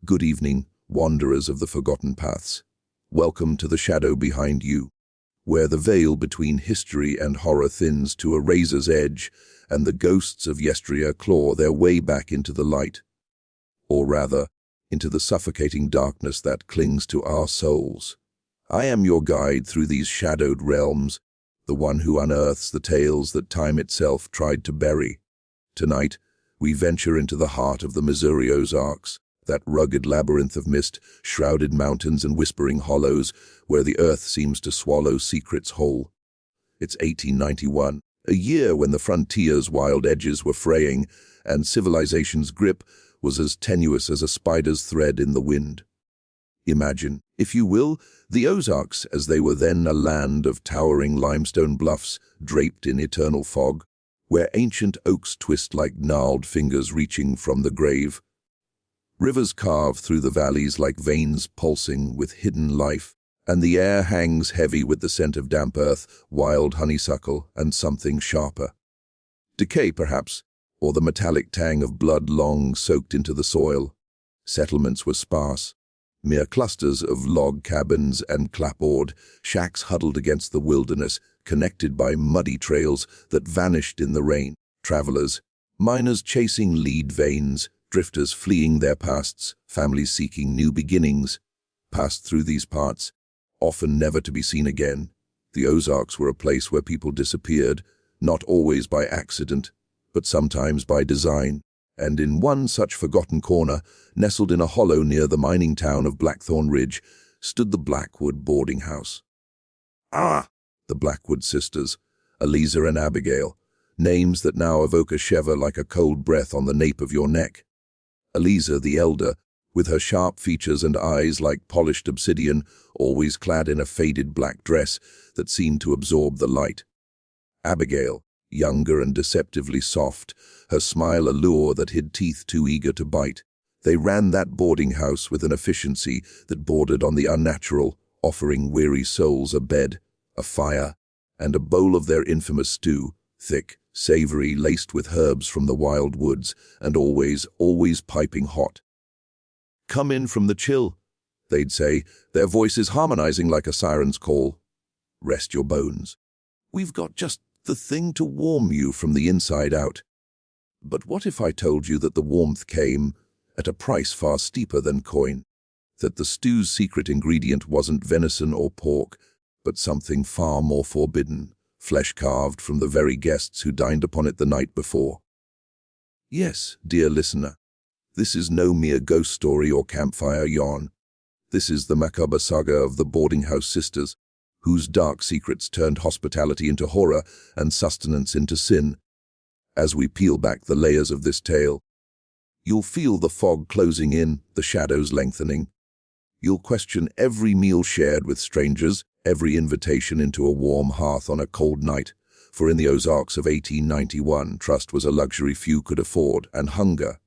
Good evening, wanderers of the forgotten paths. Welcome to the shadow behind you, where the veil between history and horror thins to a razor's edge, and the ghosts of yesteryear claw their way back into the light. Or rather, into the suffocating darkness that clings to our souls. I am your guide through these shadowed realms, the one who unearths the tales that time itself tried to bury. Tonight, we venture into the heart of the Missouri Ozarks, that rugged labyrinth of mist, shrouded mountains and whispering hollows, where the earth seems to swallow secrets whole. It's 1891, a year when the frontier's wild edges were fraying, and civilization's grip was as tenuous as a spider's thread in the wind. Imagine, if you will, the Ozarks as they were then, a land of towering limestone bluffs draped in eternal fog, where ancient oaks twist like gnarled fingers reaching from the grave. Rivers carve through the valleys like veins pulsing with hidden life, and the air hangs heavy with the scent of damp earth, wild honeysuckle, and something sharper. Decay, perhaps, or the metallic tang of blood long soaked into the soil. Settlements were sparse, mere clusters of log cabins and clapboard, shacks huddled against the wilderness, connected by muddy trails that vanished in the rain. Travelers, miners chasing lead veins, drifters fleeing their pasts, families seeking new beginnings, passed through these parts, often never to be seen again. The Ozarks were a place where people disappeared, not always by accident, but sometimes by design, and in one such forgotten corner, nestled in a hollow near the mining town of Blackthorn Ridge, stood the Blackwood boarding house. Ah! The Blackwood sisters, Eliza and Abigail, names that now evoke a shiver like a cold breath on the nape of your neck. Eliza, the elder, with her sharp features and eyes like polished obsidian, always clad in a faded black dress that seemed to absorb the light. Abigail, younger and deceptively soft, her smile a lure that hid teeth too eager to bite. They ran that boarding house with an efficiency that bordered on the unnatural, offering weary souls a bed, a fire, and a bowl of their infamous stew, thick, savory, laced with herbs from the wild woods, and always piping hot. "Come in from the chill," they'd say, their voices harmonizing like a siren's call. "Rest your bones. We've got just the thing to warm you from the inside out." But what if I told you that the warmth came at a price far steeper than coin? That the stew's secret ingredient wasn't venison or pork, but something far more forbidden, flesh carved from the very guests who dined upon it the night before. Yes, dear listener, this is no mere ghost story or campfire yarn. This is the macabre saga of the Boardinghouse Sisters, whose dark secrets turned hospitality into horror and sustenance into sin. As we peel back the layers of this tale, you'll feel the fog closing in, the shadows lengthening. You'll question every meal shared with strangers, every invitation into a warm hearth on a cold night, for in the Ozarks of 1891, trust was a luxury few could afford, and hunger,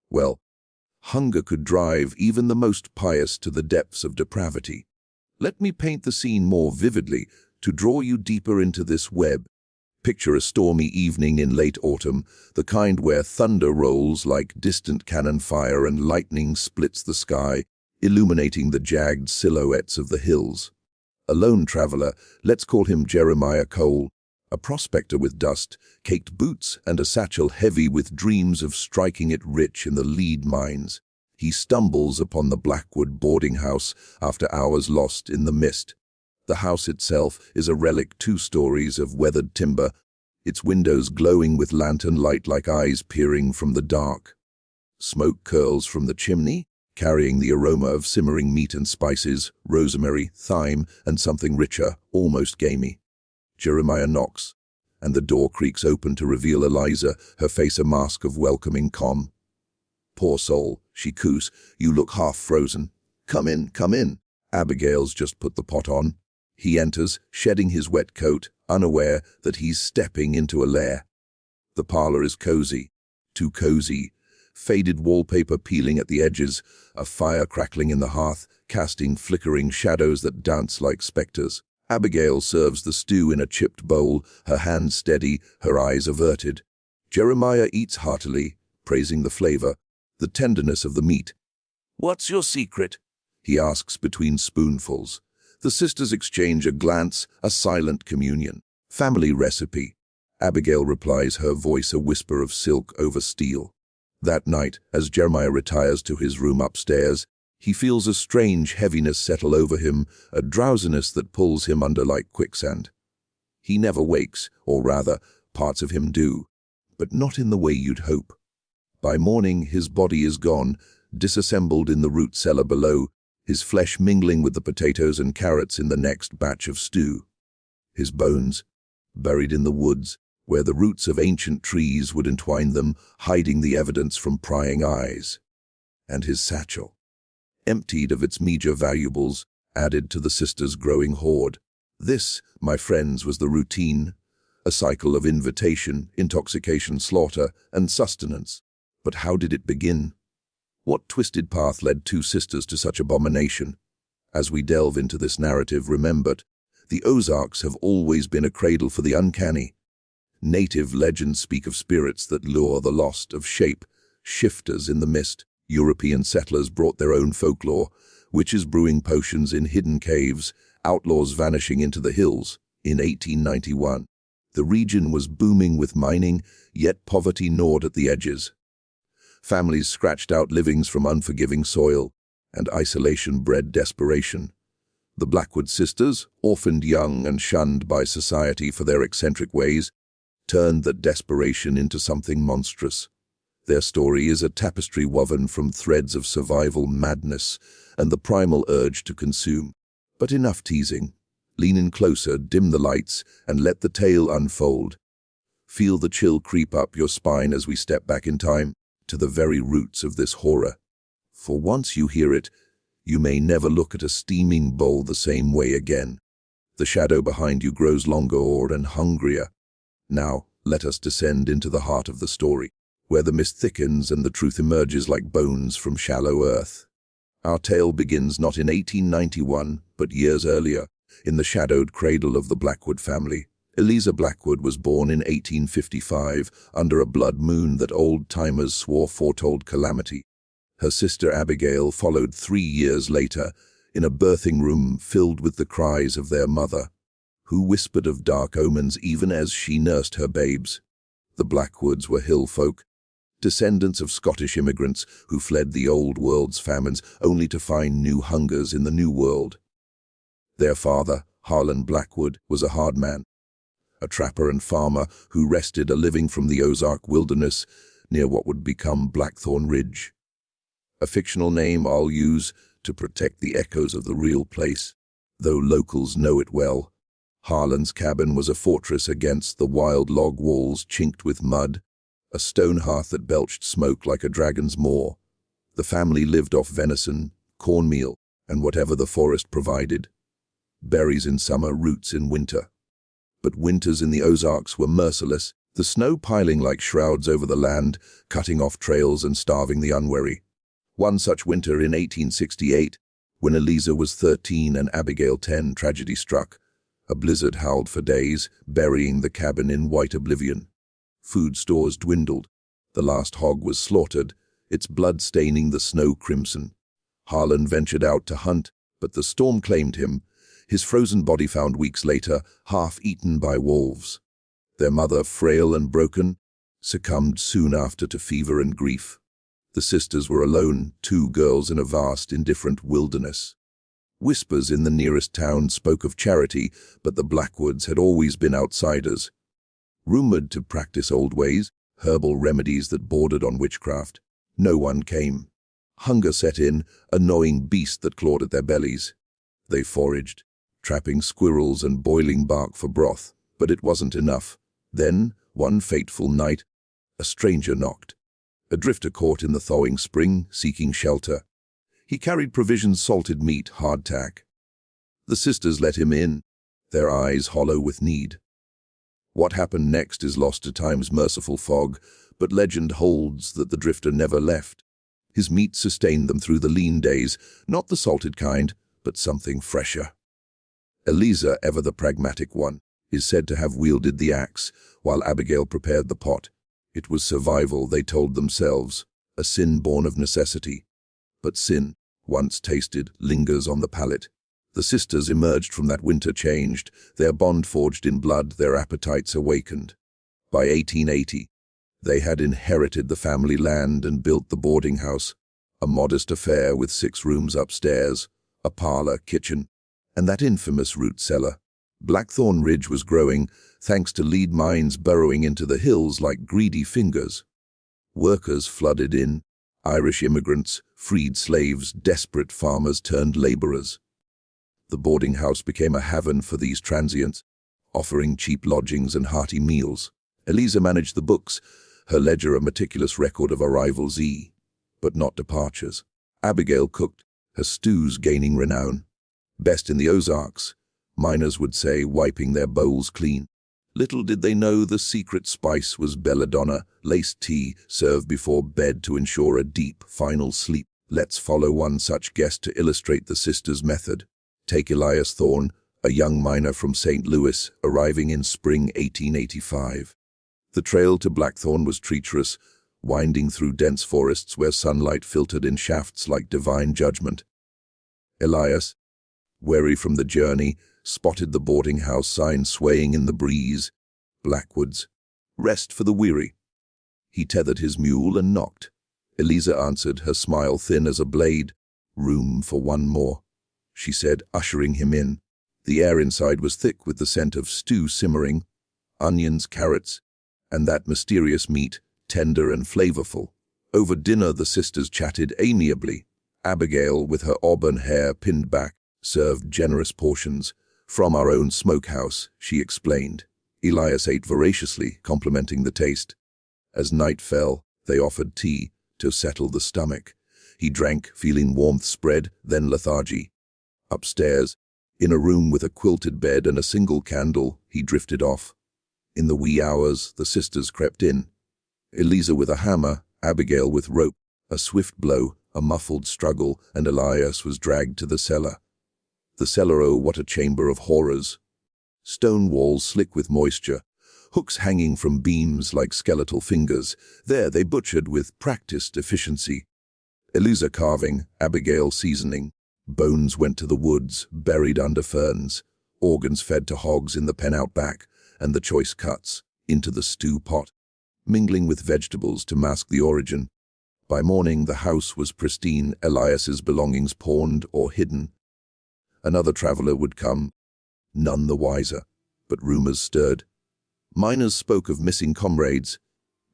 well, hunger could drive even the most pious to the depths of depravity. Let me paint the scene more vividly to draw you deeper into this web. Picture a stormy evening in late autumn, the kind where thunder rolls like distant cannon fire and lightning splits the sky, illuminating the jagged silhouettes of the hills. A lone traveler, let's call him Jeremiah Cole, a prospector with dust-caked boots and a satchel heavy with dreams of striking it rich in the lead mines. He stumbles upon the Blackwood boarding house after hours lost in the mist. The house itself is a relic 2 stories of weathered timber, its windows glowing with lantern light like eyes peering from the dark. Smoke curls from the chimney, carrying the aroma of simmering meat and spices, rosemary, thyme, and something richer, almost gamey. Jeremiah knocks, and the door creaks open to reveal Eliza, her face a mask of welcoming calm. "Poor soul," she coos, "you look half frozen." Come in, come in." Abigail's just put the pot on. He enters, shedding his wet coat, unaware that he's stepping into a lair. The parlor is cozy, too cozy. Faded wallpaper peeling at the edges, a fire crackling in the hearth, casting flickering shadows that dance like specters. Abigail serves the stew in a chipped bowl, her hands steady, her eyes averted. Jeremiah eats heartily, praising the flavor, the tenderness of the meat. "What's your secret?" he asks between spoonfuls. The sisters exchange a glance, a silent communion. "Family recipe," Abigail replies, her voice a whisper of silk over steel. That night, as Jeremiah retires to his room upstairs, he feels a strange heaviness settle over him, a drowsiness that pulls him under like quicksand. He never wakes, or rather, parts of him do, but not in the way you'd hope. By morning, his body is gone, disassembled in the root cellar below, his flesh mingling with the potatoes and carrots in the next batch of stew. His bones, buried in the woods, where the roots of ancient trees would entwine them, hiding the evidence from prying eyes. And his satchel, emptied of its meager valuables, added to the sisters' growing hoard. This, my friends, was the routine, a cycle of invitation, intoxication, slaughter, and sustenance. But how did it begin? What twisted path led two sisters to such abomination? As we delve into this narrative, remember, the Ozarks have always been a cradle for the uncanny. Native legends speak of spirits that lure the lost, of shape shifters in the mist. European settlers brought their own folklore, witches brewing potions in hidden caves, outlaws vanishing into the hills. In 1891, the region was booming with mining, yet poverty gnawed at the edges. Families scratched out livings from unforgiving soil, and isolation bred desperation. The Blackwood sisters, orphaned young and shunned by society for their eccentric ways, turned that desperation into something monstrous. Their story is a tapestry woven from threads of survival madness and the primal urge to consume. But enough teasing. Lean in closer, dim the lights, and let the tale unfold. Feel the chill creep up your spine as we step back in time to the very roots of this horror. For once you hear it, you may never look at a steaming bowl the same way again. The shadow behind you grows longer and hungrier. Now, let us descend into the heart of the story, where the mist thickens and the truth emerges like bones from shallow earth. Our tale begins not in 1891, but years earlier, in the shadowed cradle of the Blackwood family. Eliza Blackwood was born in 1855 under a blood moon that old-timers swore foretold calamity. Her sister Abigail followed 3 years later in a birthing room filled with the cries of their mother, who whispered of dark omens even as she nursed her babes. The Blackwoods were hill folk, descendants of Scottish immigrants who fled the old world's famines only to find new hungers in the new world. Their father, Harlan Blackwood, was a hard man, a trapper and farmer who wrested a living from the Ozark wilderness near what would become Blackthorn Ridge. A fictional name I'll use to protect the echoes of the real place, though locals know it well. Harlan's cabin was a fortress against the wild log walls chinked with mud, a stone hearth that belched smoke like a dragon's maw. The family lived off venison, cornmeal, and whatever the forest provided. Berries in summer, roots in winter. But winters in the Ozarks were merciless, the snow piling like shrouds over the land, cutting off trails and starving the unwary. One such winter in 1868, when Eliza was 13 and Abigail 10, tragedy struck. A blizzard howled for days, burying the cabin in white oblivion. Food stores dwindled. The last hog was slaughtered, its blood staining the snow crimson. Harlan ventured out to hunt, but the storm claimed him, his frozen body found weeks later, half-eaten by wolves. Their mother, frail and broken, succumbed soon after to fever and grief. The sisters were alone, 2 girls in a vast, indifferent wilderness. Whispers in the nearest town spoke of charity, but the Blackwoods had always been outsiders. Rumored to practice old ways, herbal remedies that bordered on witchcraft. No one came. Hunger set in, a gnawing beast that clawed at their bellies. They foraged, trapping squirrels and boiling bark for broth, but it wasn't enough. Then, one fateful night, a stranger knocked. A drifter caught in the thawing spring, seeking shelter. He carried provisions, salted meat, hardtack. The sisters let him in, their eyes hollow with need. What happened next is lost to time's merciful fog, but legend holds that the drifter never left. His meat sustained them through the lean days, not the salted kind, but something fresher. Eliza, ever the pragmatic one, is said to have wielded the axe, while Abigail prepared the pot. It was survival, they told themselves, a sin born of necessity. but sin, once tasted, lingers on the palate. The sisters emerged from that winter changed, their bond forged in blood, their appetites awakened. By 1880, they had inherited the family land and built the boarding house, a modest affair with 6 rooms upstairs, a parlor, kitchen, and that infamous root cellar. Blackthorn Ridge was growing, thanks to lead mines burrowing into the hills like greedy fingers. Workers flooded in, Irish immigrants, freed slaves, desperate farmers turned laborers. The boarding house became a haven for these transients, offering cheap lodgings and hearty meals. Eliza managed the books, her ledger a meticulous record of arrivals, but not departures. Abigail cooked, her stews gaining renown. Best in the Ozarks, miners would say, wiping their bowls clean. Little did they know the secret spice was belladonna, laced tea served before bed to ensure a deep, final sleep. Let's follow one such guest to illustrate the sisters' method. Take Elias Thorne, a young miner from St. Louis, arriving in spring 1885. The trail to Blackthorn was treacherous, winding through dense forests where sunlight filtered in shafts like divine judgment. Elias, weary from the journey, spotted the boarding house sign swaying in the breeze. Blackwoods, rest for the weary. He tethered his mule and knocked. Eliza answered, her smile thin as a blade. Room for one more, she said, ushering him in. The air inside was thick with the scent of stew simmering, onions, carrots, and that mysterious meat, tender and flavorful. Over dinner the sisters chatted amiably. Abigail, with her auburn hair pinned back, served generous portions. From our own smokehouse, she explained. Elias ate voraciously, complimenting the taste. As night fell, they offered tea to settle the stomach. He drank, feeling warmth spread, then lethargy. Upstairs, in a room with a quilted bed and a single candle, he drifted off. In the wee hours, the sisters crept in. Eliza with a hammer, Abigail with rope. A swift blow, a muffled struggle, and Elias was dragged to the cellar. The cellar, oh, what a chamber of horrors. Stone walls slick with moisture, hooks hanging from beams like skeletal fingers. There they butchered with practiced efficiency. Eliza carving, Abigail seasoning. Bones went to the woods, buried under ferns. Organs fed to hogs in the pen out back, and the choice cuts into the stew pot, mingling with vegetables to mask the origin. By morning the house was pristine, Elias's belongings pawned or hidden. Another traveler would come, none the wiser, but rumors stirred. Miners spoke of missing comrades,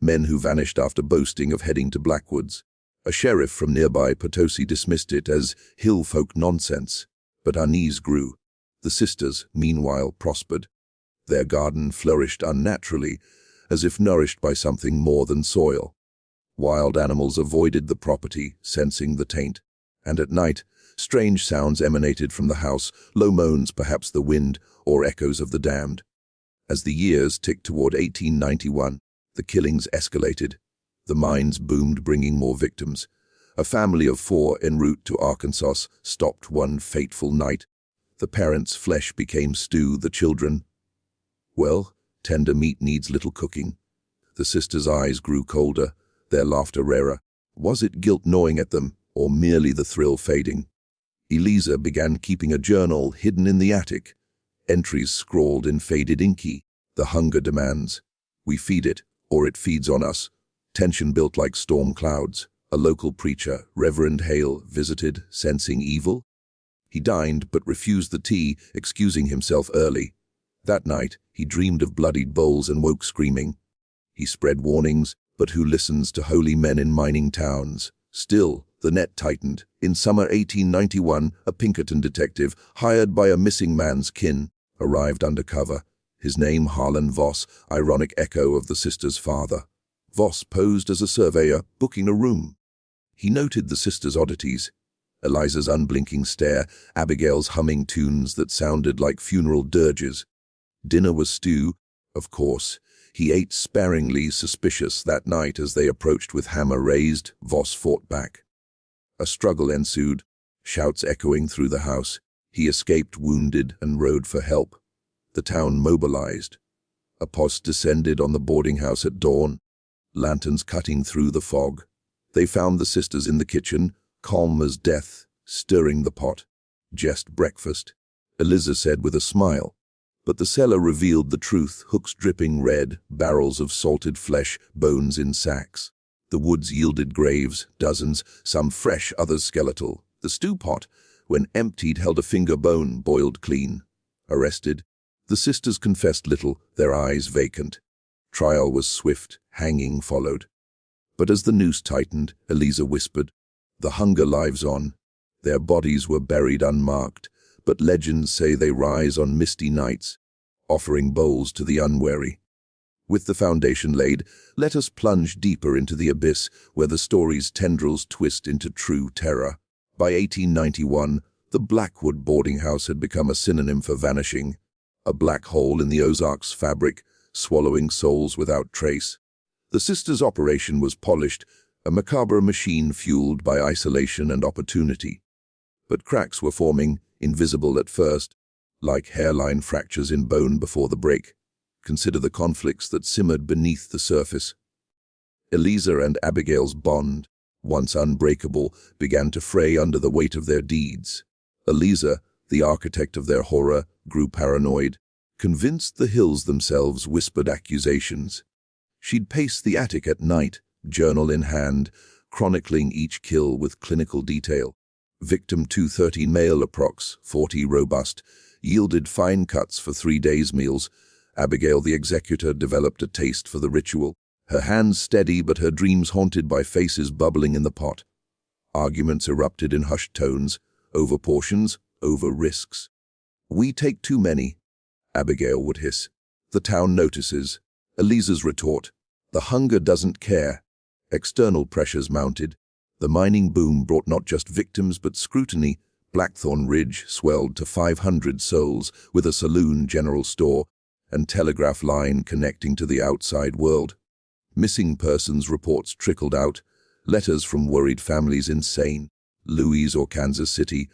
men who vanished after boasting of heading to Blackwoods. A sheriff from nearby Potosi dismissed it as hill folk nonsense, but unease grew. The sisters, meanwhile, prospered. Their garden flourished unnaturally, as if nourished by something more than soil. Wild animals avoided the property, sensing the taint. And at night, strange sounds emanated from the house, low moans, perhaps the wind, or echoes of the damned. As the years ticked toward 1891, the killings escalated. The mines boomed, bringing more victims. A family of 4 en route to Arkansas stopped one fateful night. The parents' flesh became stew, the children, well, tender meat needs little cooking. The sisters' eyes grew colder, their laughter rarer. Was it guilt gnawing at them, or merely the thrill fading? Eliza began keeping a journal hidden in the attic. Entries scrawled in faded inky. The hunger demands. We feed it, or it feeds on us. Tension built like storm clouds. A local preacher, Reverend Hale, visited, sensing evil. He dined but refused the tea, excusing himself early. That night, he dreamed of bloodied bowls and woke screaming. He spread warnings, but who listens to holy men in mining towns? Still, the net tightened. In summer 1891, a Pinkerton detective, hired by a missing man's kin, arrived undercover. His name Harlan Voss, ironic echo of the sisters' father. Voss posed as a surveyor, booking a room. He noted the sisters' oddities. Eliza's unblinking stare, Abigail's humming tunes that sounded like funeral dirges. Dinner was stew, of course. He ate sparingly, suspicious. That night, as they approached with hammer raised, Voss fought back. A struggle ensued, shouts echoing through the house. He escaped wounded and rode for help. The town mobilized. A posse descended on the boarding house at dawn, lanterns cutting through the fog. They found the sisters in the kitchen, calm as death, stirring the pot. "Just breakfast," Eliza said with a smile. But the cellar revealed the truth, hooks dripping red, barrels of salted flesh, bones in sacks. The woods yielded graves, dozens, some fresh, others skeletal. The stew pot, when emptied, held a finger bone, boiled clean. Arrested, the sisters confessed little, their eyes vacant. Trial was swift, hanging followed. But as the noose tightened, Eliza whispered, "The hunger lives on." Their bodies were buried unmarked, but legends say they rise on misty nights, offering bowls to the unwary. With the foundation laid, let us plunge deeper into the abyss where the story's tendrils twist into true terror. By 1891, the Blackwood boarding house had become a synonym for vanishing, a black hole in the Ozarks fabric, swallowing souls without trace. The sisters' operation was polished, a macabre machine fueled by isolation and opportunity. But cracks were forming, invisible at first, like hairline fractures in bone before the break. Consider the conflicts that simmered beneath the surface. Eliza and Abigail's bond, once unbreakable, began to fray under the weight of their deeds. Eliza, the architect of their horror, grew paranoid. Convinced the hills themselves whispered accusations. She'd pace the attic at night, journal in hand, chronicling each kill with clinical detail. Victim 213 male approx, 40 robust, yielded fine cuts for 3 days' meals. Abigail, the executor, developed a taste for the ritual, her hands steady but her dreams haunted by faces bubbling in the pot. Arguments erupted in hushed tones, over portions, over risks. "We take too many," Abigail would hiss. "The town notices." Eliza's retort, "The hunger doesn't care." External pressures mounted. The mining boom brought not just victims but scrutiny. Blackthorn Ridge swelled to 500 souls, with a saloon, general store, and telegraph line connecting to the outside world. Missing persons reports trickled out, letters from worried families in St. Louis or Kansas City.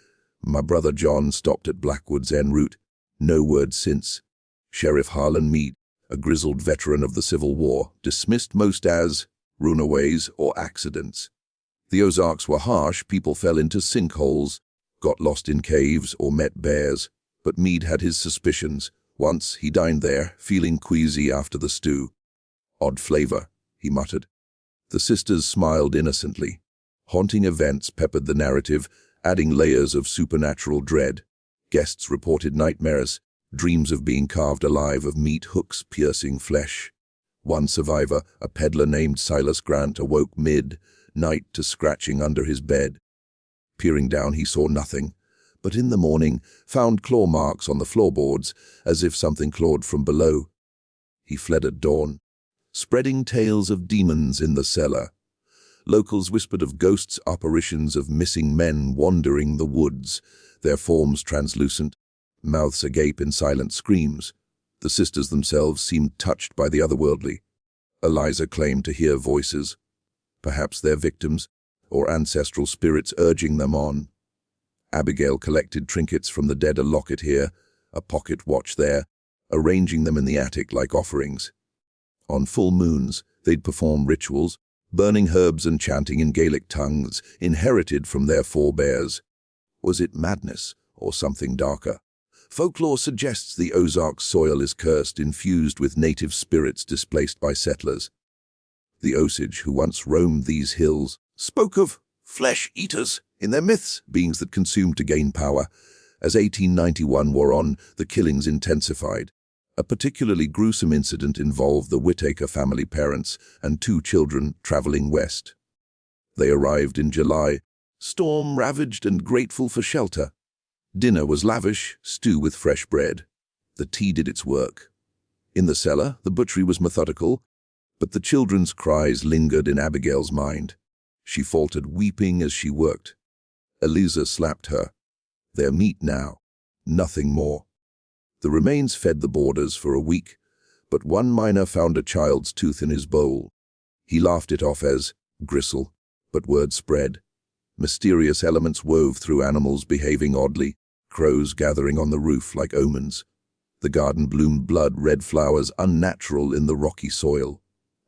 "My brother John stopped at Blackwood's en route. No word since." Sheriff Harlan Meade, a grizzled veteran of the Civil War, dismissed most as runaways or accidents. The Ozarks were harsh, people fell into sinkholes, got lost in caves, or met bears. But Meade had his suspicions. Once he dined there, feeling queasy after the stew. "Odd flavor," he muttered. The sisters smiled innocently. Haunting events peppered the narrative, adding layers of supernatural dread. Guests reported nightmares, dreams of being carved alive, of meat hooks piercing flesh. One survivor, a peddler named Silas Grant, awoke mid-night to scratching under his bed. Peering down, he saw nothing, but in the morning found claw marks on the floorboards, as if something clawed from below. He fled at dawn, spreading tales of demons in the cellar. Locals whispered of ghosts, apparitions of missing men wandering the woods, their forms translucent, mouths agape in silent screams. The sisters themselves seemed touched by the otherworldly. Eliza claimed to hear voices, perhaps their victims, or ancestral spirits urging them on. Abigail collected trinkets from the dead, a locket here, a pocket watch there, arranging them in the attic like offerings. On full moons, they'd perform rituals, burning herbs and chanting in Gaelic tongues, inherited from their forebears. Was it madness, or something darker? Folklore suggests the Ozark soil is cursed, infused with native spirits displaced by settlers. The Osage, who once roamed these hills, spoke of flesh-eaters in their myths, beings that consumed to gain power. As 1891 wore on, the killings intensified. A particularly gruesome incident involved the Whittaker family, parents and 2 children, traveling west. They arrived in July, storm-ravaged and grateful for shelter. Dinner was lavish, stew with fresh bread. The tea did its work. In the cellar, the butchery was methodical, but the children's cries lingered in Abigail's mind. She faltered, weeping as she worked. Eliza slapped her. Their meat now, nothing more. The remains fed the boarders for a week, but one miner found a child's tooth in his bowl. He laughed it off as gristle, but word spread. Mysterious elements wove through animals behaving oddly, crows gathering on the roof like omens. The garden bloomed blood-red flowers, unnatural in the rocky soil.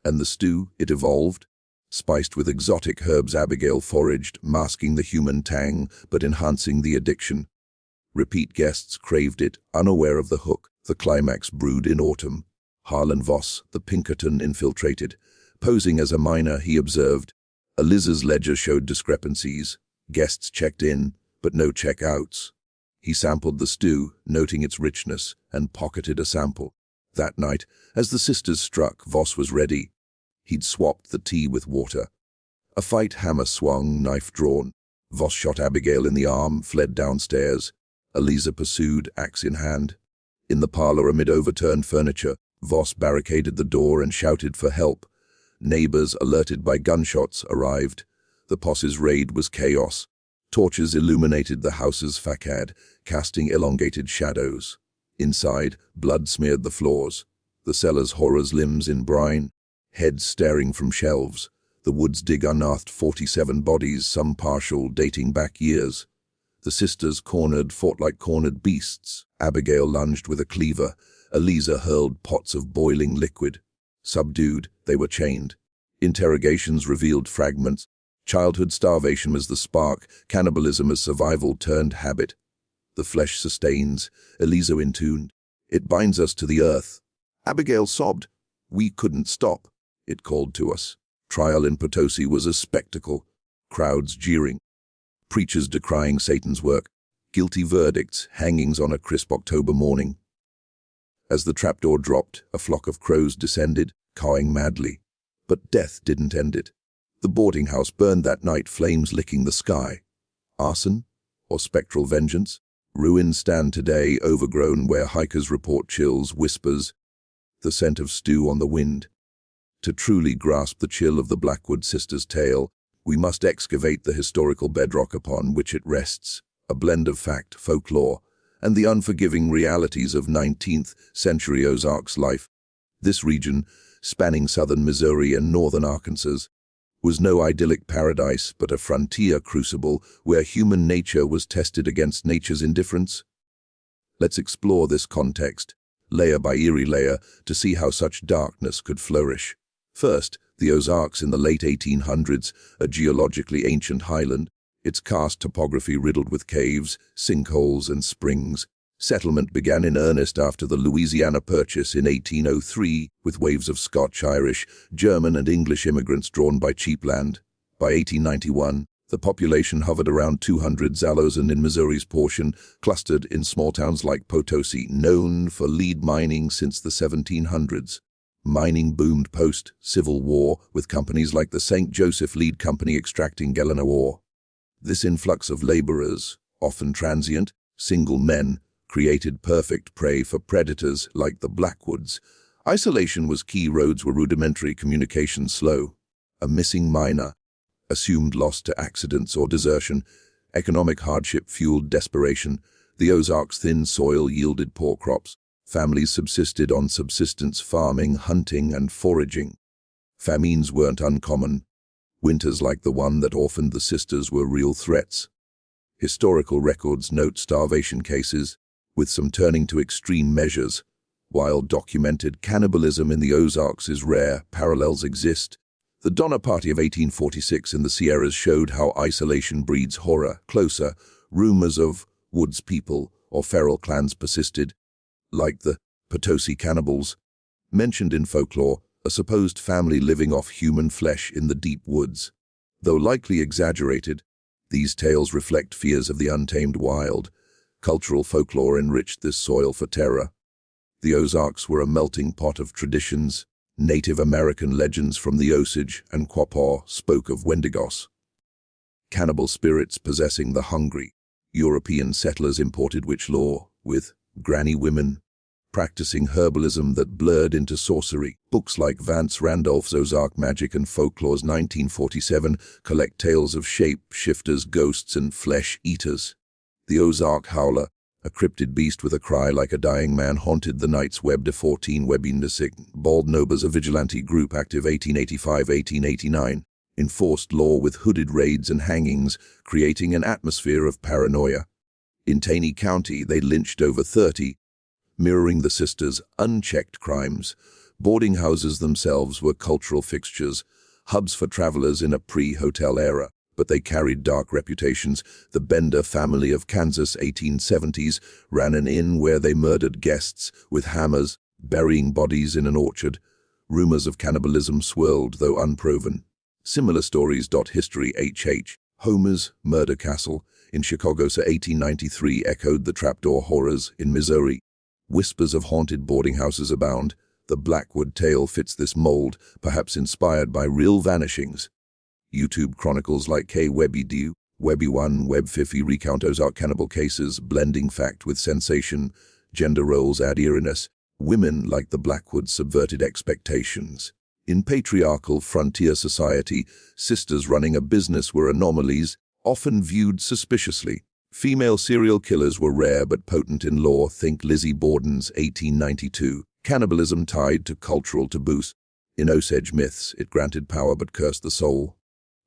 And the stew, it evolved. spiced with exotic herbs Abigail foraged, masking the human tang but enhancing the addiction. Repeat guests craved it, unaware of the hook. The climax brewed in autumn. Harlan Voss, the Pinkerton, infiltrated. Posing as a miner, he observed. Eliza's ledger showed discrepancies. Guests checked in, but no check-outs. He sampled the stew, noting its richness, and pocketed a sample. That night, as the sisters struck, Voss was ready. He'd swapped the tea with water. A fight hammer swung, knife drawn. Voss shot Abigail in the arm, fled downstairs. Eliza pursued, axe in hand. In the parlor, amid overturned furniture, Voss barricaded the door and shouted for help. Neighbors, alerted by gunshots, arrived. The posse's raid was chaos. Torches illuminated the house's facade, casting elongated shadows. Inside, blood smeared the floors. The cellar's horrors, limbs in brine, heads staring from shelves. The woods dig unearthed 47 bodies, some partial, dating back years. The sisters, cornered, fought like cornered beasts. Abigail lunged with a cleaver. Eliza hurled pots of boiling liquid. Subdued, they were chained. Interrogations revealed fragments. Childhood starvation was the spark, cannibalism as survival turned habit. The flesh sustains, Eliza intuned. It binds us to the earth. Abigail sobbed. We couldn't stop. It called to us. Trial in Potosi was a spectacle. Crowds jeering. Preachers decrying Satan's work. Guilty verdicts, hangings on a crisp October morning. As the trapdoor dropped, a flock of crows descended, cawing madly. But death didn't end it. The boarding house burned that night, flames licking the sky. Arson? Or spectral vengeance? Ruins stand today, overgrown, where hikers report chills, whispers, the scent of stew on the wind. To truly grasp the chill of the Blackwood sisters' tale, we must excavate the historical bedrock upon which it rests, a blend of fact, folklore, and the unforgiving realities of 19th century Ozarks life. This region, spanning southern Missouri and northern Arkansas, was no idyllic paradise but a frontier crucible where human nature was tested against nature's indifference. Let's explore this context, layer by eerie layer, to see how such darkness could flourish. First, the Ozarks in the late 1800s, a geologically ancient highland, its karst topography riddled with caves, sinkholes, and springs. Settlement began in earnest after the Louisiana Purchase in 1803, with waves of Scotch, Irish, German, and English immigrants drawn by cheap land. By 1891, the population hovered around 200 Zallos, and in Missouri's portion, clustered in small towns like Potosi, known for lead mining since the 1700s. Mining boomed post-Civil War, with companies like the St. Joseph Lead Company extracting Galena ore. This influx of laborers, often transient, single men, created perfect prey for predators like the Blackwoods. Isolation was key. Roads were rudimentary, communication slow. A missing miner, assumed lost to accidents or desertion. Economic hardship fueled desperation. The Ozarks' thin soil yielded poor crops. Families subsisted on subsistence farming, hunting, and foraging. Famines weren't uncommon. Winters like the one that orphaned the sisters were real threats. Historical records note starvation cases, with some turning to extreme measures. While documented cannibalism in the Ozarks is rare, parallels exist. The Donner Party of 1846 in the Sierras showed how isolation breeds horror. Closer, rumors of woods people or feral clans persisted, like the Potosi cannibals, mentioned in folklore, a supposed family living off human flesh in the deep woods. Though likely exaggerated, these tales reflect fears of the untamed wild. Cultural folklore enriched this soil for terror. The Ozarks were a melting pot of traditions. Native American legends from the Osage and Quapaw spoke of Wendigos, cannibal spirits possessing the hungry. European settlers imported witch lore, with granny women practicing herbalism that blurred into sorcery. Books like Vance Randolph's Ozark Magic and Folklore's 1947 collect tales of shape-shifters, ghosts, and flesh-eaters. The Ozark Howler, a cryptid beast with a cry like a dying man, haunted the nights. Web de 14 Webindasig. Bald Nobers, a vigilante group active 1885-1889, enforced law with hooded raids and hangings, creating an atmosphere of paranoia. In Taney County, they lynched over 30, mirroring the sisters' unchecked crimes. Boarding houses themselves were cultural fixtures. hubs for travelers in a pre-hotel era. But they carried dark reputations. The Bender family of Kansas 1870s ran an inn where they murdered guests with hammers, burying bodies in an orchard. Rumors of cannibalism swirled, though unproven. Similar stories dot history. Homer's Murder Castle in Chicago 1893 echoed the trapdoor horrors in Missouri. Whispers of haunted boarding houses abound. The Blackwood tale fits this mold, perhaps inspired by real vanishings. YouTube chronicles like K. Webby Do, Webby 1, Web 50 recount Ozark cannibal cases, blending fact with sensation. Gender roles add eeriness. Women like the Blackwoods subverted expectations. In patriarchal frontier society, sisters running a business were anomalies, often viewed suspiciously. Female serial killers were rare but potent in law. Think Lizzie Borden's 1892. Cannibalism tied to cultural taboos. In Osage myths, it granted power but cursed the soul.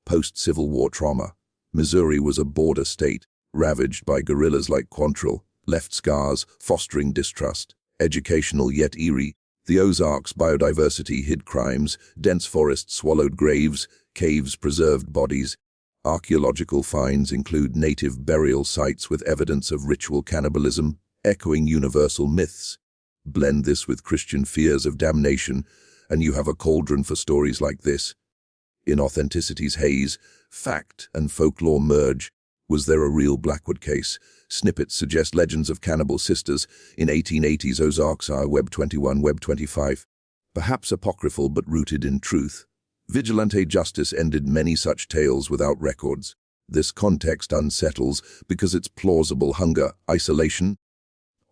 Post-Civil War trauma. Missouri was a border state, ravaged by guerrillas like Quantrill, left scars, fostering distrust. Educational yet eerie. The Ozarks' biodiversity hid crimes, dense forests swallowed graves, caves preserved bodies. Archaeological finds include native burial sites with evidence of ritual cannibalism, echoing universal myths. Blend this with Christian fears of damnation, and you have a cauldron for stories like this. In authenticity's haze, fact and folklore merge. Was there a real Blackwood case? Snippets suggest legends of cannibal sisters in 1880s Ozarks are Web 21, Web 25. Perhaps apocryphal but rooted in truth. Vigilante justice ended many such tales without records. This context unsettles because it's plausible hunger, isolation,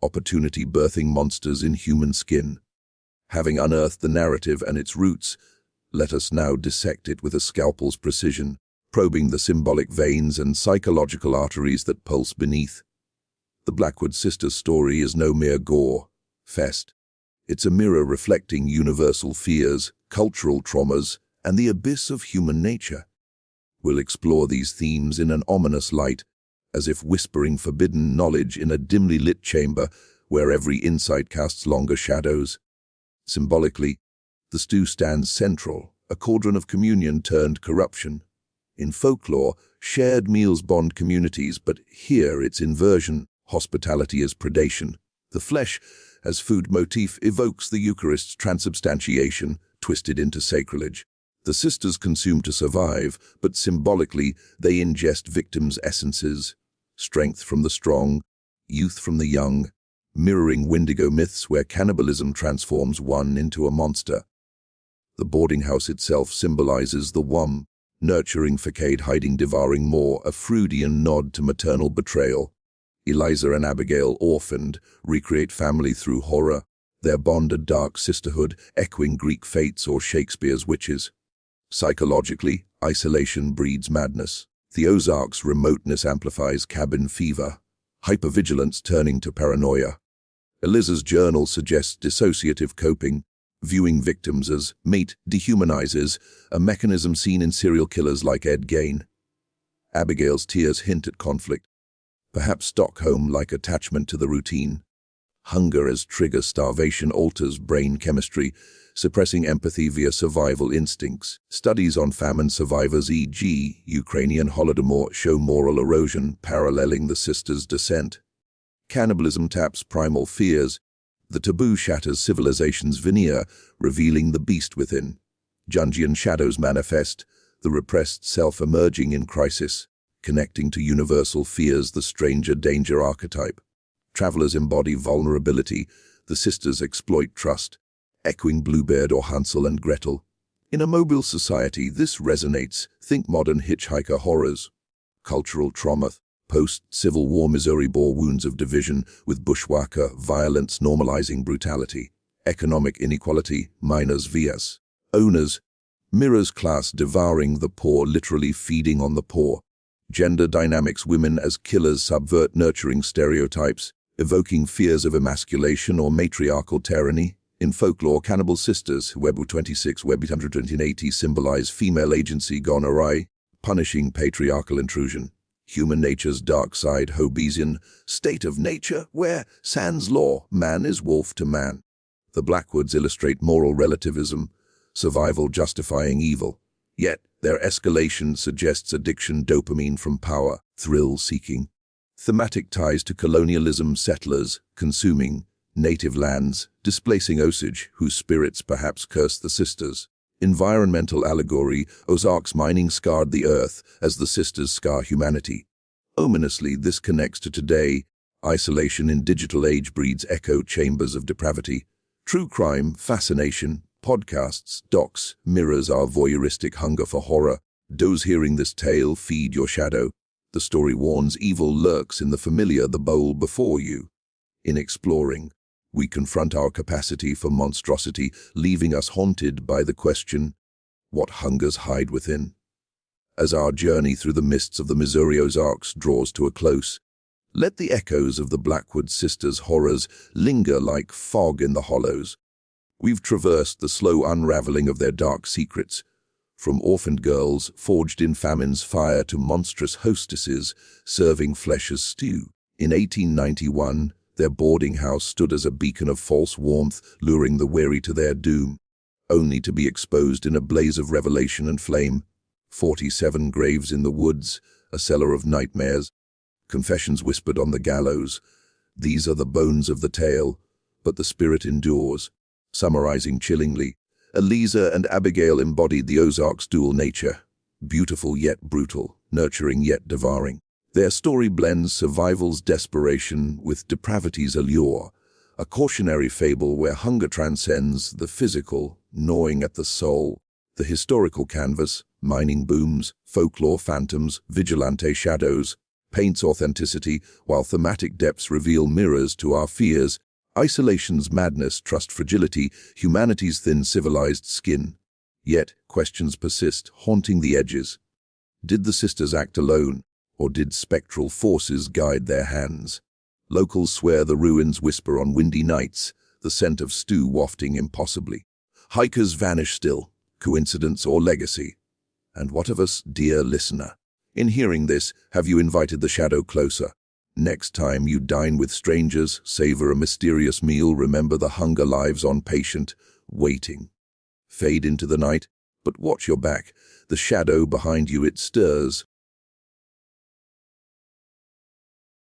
opportunity birthing monsters in human skin. Having unearthed the narrative and its roots, let us now dissect it with a scalpel's precision, probing the symbolic veins and psychological arteries that pulse beneath. The Blackwood Sisters story is no mere gore fest. It's a mirror reflecting universal fears, cultural traumas, and the abyss of human nature. We'll explore these themes in an ominous light, as if whispering forbidden knowledge in a dimly lit chamber where every insight casts longer shadows. Symbolically, the stew stands central, a cauldron of communion turned corruption. In folklore, shared meals bond communities, but here it's inversion, hospitality as predation. The flesh, as food motif, evokes the Eucharist's transubstantiation, twisted into sacrilege. The sisters consume to survive, but symbolically they ingest victims' essences. Strength from the strong, youth from the young, mirroring Wendigo myths where cannibalism transforms one into a monster. The boarding house itself symbolizes the womb, nurturing facade hiding devouring more, a Freudian nod to maternal betrayal. Eliza and Abigail, orphaned, recreate family through horror, their bond a dark sisterhood, echoing Greek fates or Shakespeare's witches. Psychologically, isolation breeds madness. The Ozarks' remoteness amplifies cabin fever, hypervigilance turning to paranoia. Eliza's journal suggests dissociative coping, viewing victims as mate dehumanizes, a mechanism seen in serial killers like Ed Gein. Abigail's tears hint at conflict, perhaps Stockholm-like attachment to the routine. Hunger as trigger starvation alters brain chemistry, suppressing empathy via survival instincts. Studies on famine survivors, e.g., Ukrainian Holodomor, show moral erosion paralleling the sisters' descent. Cannibalism taps primal fears. The taboo shatters civilization's veneer, revealing the beast within. Jungian shadows manifest, the repressed self emerging in crisis, connecting to universal fears, the stranger danger archetype. Travelers embody vulnerability, the sisters exploit trust, echoing Bluebeard or Hansel and Gretel. In a mobile society, this resonates. Think modern hitchhiker horrors. Cultural trauma. Post-Civil War Missouri bore wounds of division, with bushwhacker violence normalizing brutality. Economic inequality, miners vs. owners. Mirrors class devouring the poor, literally feeding on the poor. Gender dynamics, women as killers subvert nurturing stereotypes, evoking fears of emasculation or matriarchal tyranny. In folklore, cannibal sisters, Webu 26, Web 180, symbolize female agency gone awry, punishing patriarchal intrusion. Human nature's dark side, Hobbesian state of nature, where, sans law, man is wolf to man. The Blackwoods illustrate moral relativism, survival justifying evil. Yet, their escalation suggests addiction, dopamine from power, thrill-seeking. Thematic ties to colonialism, settlers, consuming, native lands, displacing Osage, whose spirits perhaps curse the sisters. Environmental allegory, Ozark's mining scarred the earth as the sisters scar humanity. Ominously, this connects to today. Isolation in digital age breeds echo chambers of depravity. True crime, fascination, podcasts, docs, mirrors our voyeuristic hunger for horror. Those hearing this tale feed your shadow. The story warns evil lurks in the familiar, the bowl before you. In exploring, we confront our capacity for monstrosity, leaving us haunted by the question, what hungers hide within? As our journey through the mists of the Missouri Ozarks draws to a close, let the echoes of the Blackwood Sisters' horrors linger like fog in the hollows. We've traversed the slow unraveling of their dark secrets, from orphaned girls forged in famine's fire to monstrous hostesses serving flesh as stew. In 1891, their boarding house stood as a beacon of false warmth, luring the weary to their doom, only to be exposed in a blaze of revelation and flame. 47 graves in the woods, a cellar of nightmares, confessions whispered on the gallows. These are the bones of the tale, but the spirit endures. Summarizing chillingly, Eliza and Abigail embodied the Ozarks' dual nature, beautiful yet brutal, nurturing yet devouring. Their story blends survival's desperation with depravity's allure, a cautionary fable where hunger transcends the physical, gnawing at the soul. The historical canvas, mining booms, folklore phantoms, vigilante shadows, paints authenticity, while thematic depths reveal mirrors to our fears. Isolation's madness, trust fragility, humanity's thin civilized skin. Yet, questions persist, haunting the edges. Did the sisters act alone, or did spectral forces guide their hands? Locals swear the ruins whisper on windy nights, the scent of stew wafting impossibly. Hikers vanish still, coincidence or legacy? And what of us, dear listener? In hearing this, have you invited the shadow closer? Next time you dine with strangers, savor a mysterious meal, remember the hunger lives on patient, waiting. Fade into the night, but watch your back. The shadow behind you, it stirs.